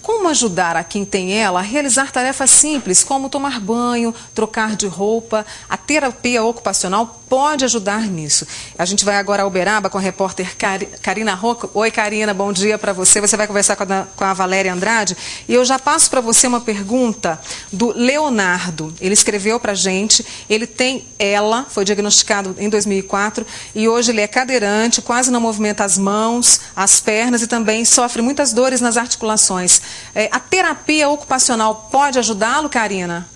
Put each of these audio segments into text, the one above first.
Como ajudar a quem tem ela a realizar tarefas simples, como tomar banho, trocar de roupa? A terapia ocupacional pode ajudar nisso. A gente vai agora a Uberaba com a repórter Karina Rocco. Oi, Karina, bom dia para você. Você vai conversar com a Valéria Andrade. E eu já passo para você uma pergunta do Leonardo. Ele escreveu para a gente, foi diagnosticado em 2004 e hoje ele é cadeirante, quase não movimenta as mãos, as pernas e também sofre muitas dores nas articulações. A terapia ocupacional pode ajudá-lo, Karina?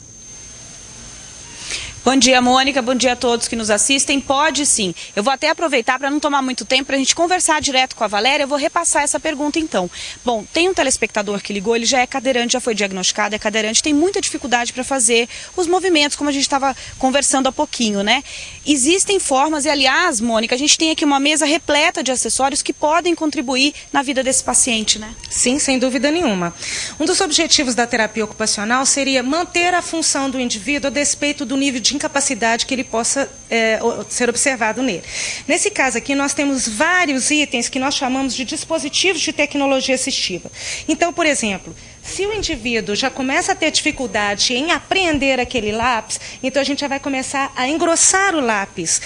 Bom dia, Mônica. Bom dia a todos que nos assistem. Pode sim. Eu vou até aproveitar para não tomar muito tempo para a gente conversar direto com a Valéria. Eu vou repassar essa pergunta então. Bom, tem um telespectador que ligou, ele já é cadeirante, já foi diagnosticado, é cadeirante, tem muita dificuldade para fazer os movimentos, como a gente estava conversando há pouquinho, né? Existem formas e, aliás, Mônica, a gente tem aqui uma mesa repleta de acessórios que podem contribuir na vida desse paciente, né? Sim, sem dúvida nenhuma. Um dos objetivos da terapia ocupacional seria manter a função do indivíduo a despeito do nível de incapacidade que ele possa ser observado nele. Nesse caso aqui, nós temos vários itens que nós chamamos de dispositivos de tecnologia assistiva. Então, por exemplo, se o indivíduo já começa a ter dificuldade em apreender aquele lápis, então a gente já vai começar a engrossar o lápis.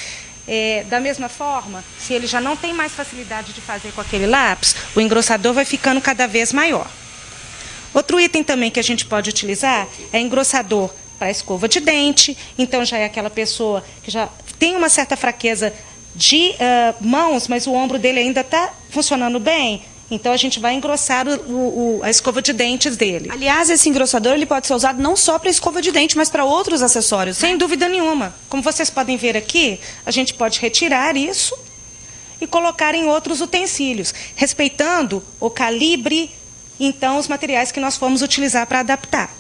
Da mesma forma, se ele já não tem mais facilidade de fazer com aquele lápis, o engrossador vai ficando cada vez maior. Outro item também que a gente pode utilizar é engrossador para escova de dente. Então já é aquela pessoa que já tem uma certa fraqueza de mãos, mas o ombro dele ainda está funcionando bem. Então a gente vai engrossar a escova de dentes dele. Aliás, esse engrossador ele pode ser usado não só para escova de dente, mas para outros acessórios, né? Sem dúvida nenhuma. Como vocês podem ver aqui, a gente pode retirar isso e colocar em outros utensílios, respeitando o calibre, então, os materiais que nós formos utilizar para adaptar.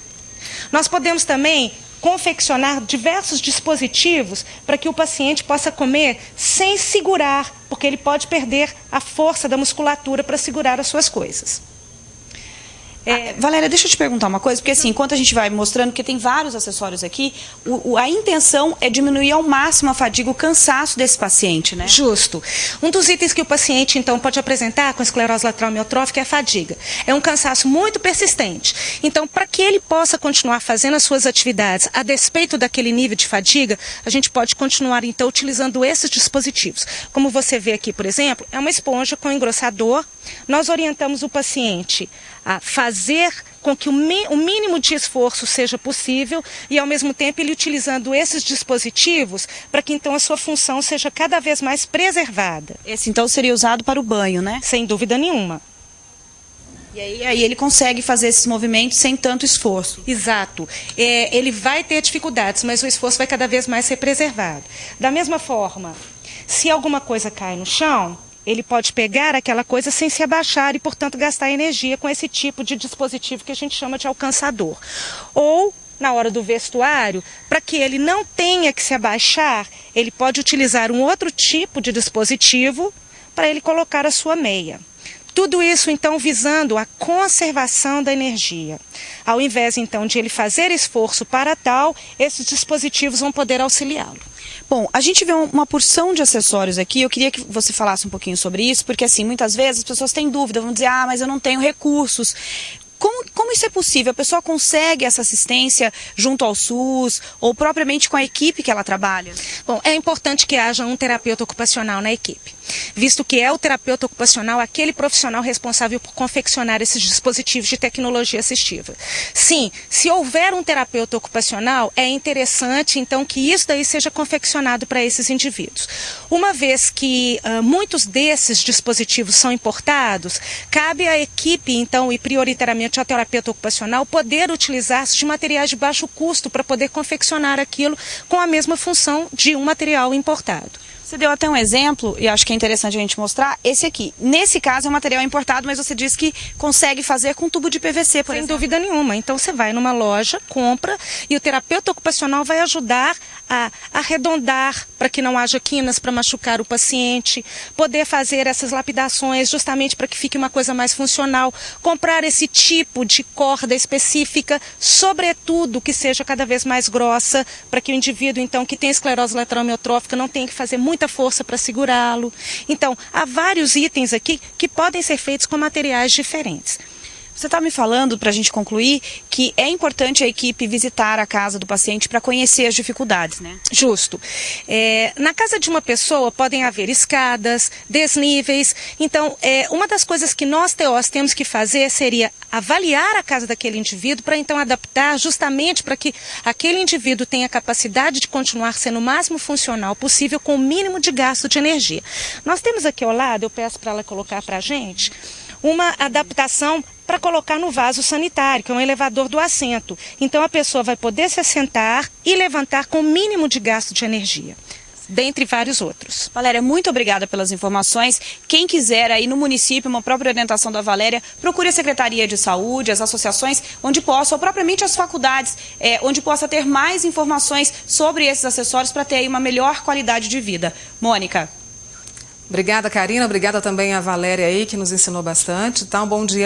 Nós podemos também confeccionar diversos dispositivos para que o paciente possa comer sem segurar, porque ele pode perder a força da musculatura para segurar as suas coisas. Valéria, deixa eu te perguntar uma coisa, porque assim, enquanto a gente vai mostrando, porque tem vários acessórios aqui, a intenção é diminuir ao máximo a fadiga, o cansaço desse paciente, né? Justo. Um dos itens que o paciente, então, pode apresentar com esclerose lateral amiotrófica é a fadiga. É um cansaço muito persistente. Então, para que ele possa continuar fazendo as suas atividades a despeito daquele nível de fadiga, a gente pode continuar, então, utilizando esses dispositivos. Como você vê aqui, por exemplo, é uma esponja com engrossador. Nós orientamos o paciente a fazer com que o mínimo de esforço seja possível e, ao mesmo tempo, ele utilizando esses dispositivos para que, então, a sua função seja cada vez mais preservada. Esse, então, seria usado para o banho, né? Sem dúvida nenhuma. E aí ele consegue fazer esses movimentos sem tanto esforço. Exato. Ele vai ter dificuldades, mas o esforço vai cada vez mais ser preservado. Da mesma forma, se alguma coisa cai no chão, ele pode pegar aquela coisa sem se abaixar e, portanto, gastar energia com esse tipo de dispositivo que a gente chama de alcançador. Ou, na hora do vestuário, para que ele não tenha que se abaixar, ele pode utilizar um outro tipo de dispositivo para ele colocar a sua meia. Tudo isso, então, visando a conservação da energia. Ao invés, então, de ele fazer esforço para tal, esses dispositivos vão poder auxiliá-lo. Bom, a gente vê uma porção de acessórios aqui, eu queria que você falasse um pouquinho sobre isso, porque assim, muitas vezes as pessoas têm dúvida, vão dizer, mas eu não tenho recursos. Como isso é possível? A pessoa consegue essa assistência junto ao SUS ou propriamente com a equipe que ela trabalha? Bom, é importante que haja um terapeuta ocupacional na equipe, visto que é o terapeuta ocupacional aquele profissional responsável por confeccionar esses dispositivos de tecnologia assistiva. Sim, se houver um terapeuta ocupacional, é interessante, então, que isso daí seja confeccionado para esses indivíduos. Uma vez que muitos desses dispositivos são importados, cabe à equipe, então, e prioritariamente ao terapeuta ocupacional, poder utilizar-se de materiais de baixo custo para poder confeccionar aquilo com a mesma função de um material importado. Você deu até um exemplo, e acho que é interessante a gente mostrar, esse aqui. Nesse caso é um material importado, mas você disse que consegue fazer com tubo de PVC, por exemplo. Sem dúvida nenhuma. Então você vai numa loja, compra, e o terapeuta ocupacional vai ajudar a arredondar para que não haja quinas para machucar o paciente, poder fazer essas lapidações justamente para que fique uma coisa mais funcional, comprar esse tipo de corda específica, sobretudo que seja cada vez mais grossa, para que o indivíduo, então, que tem esclerose lateral amiotrófica não tenha que fazer muita força para segurá-lo. Então, há vários itens aqui que podem ser feitos com materiais diferentes. Você está me falando, para a gente concluir, que é importante a equipe visitar a casa do paciente para conhecer as dificuldades, né? Justo. Na casa de uma pessoa podem haver escadas, desníveis. Então, uma das coisas que nós, TOs, temos que fazer seria avaliar a casa daquele indivíduo para então adaptar justamente para que aquele indivíduo tenha capacidade de continuar sendo o máximo funcional possível com o mínimo de gasto de energia. Nós temos aqui ao lado, eu peço para ela colocar para a gente, uma adaptação para colocar no vaso sanitário, que é um elevador do assento. Então a pessoa vai poder se assentar e levantar com o mínimo de gasto de energia, dentre vários outros. Valéria, muito obrigada pelas informações. Quem quiser aí no município, uma própria orientação da Valéria, procure a Secretaria de Saúde, as associações, onde possa, ou propriamente as faculdades, onde possa ter mais informações sobre esses acessórios para ter aí uma melhor qualidade de vida. Mônica. Obrigada, Karina. Obrigada também a Valéria aí, que nos ensinou bastante. Tá? Um bom dia.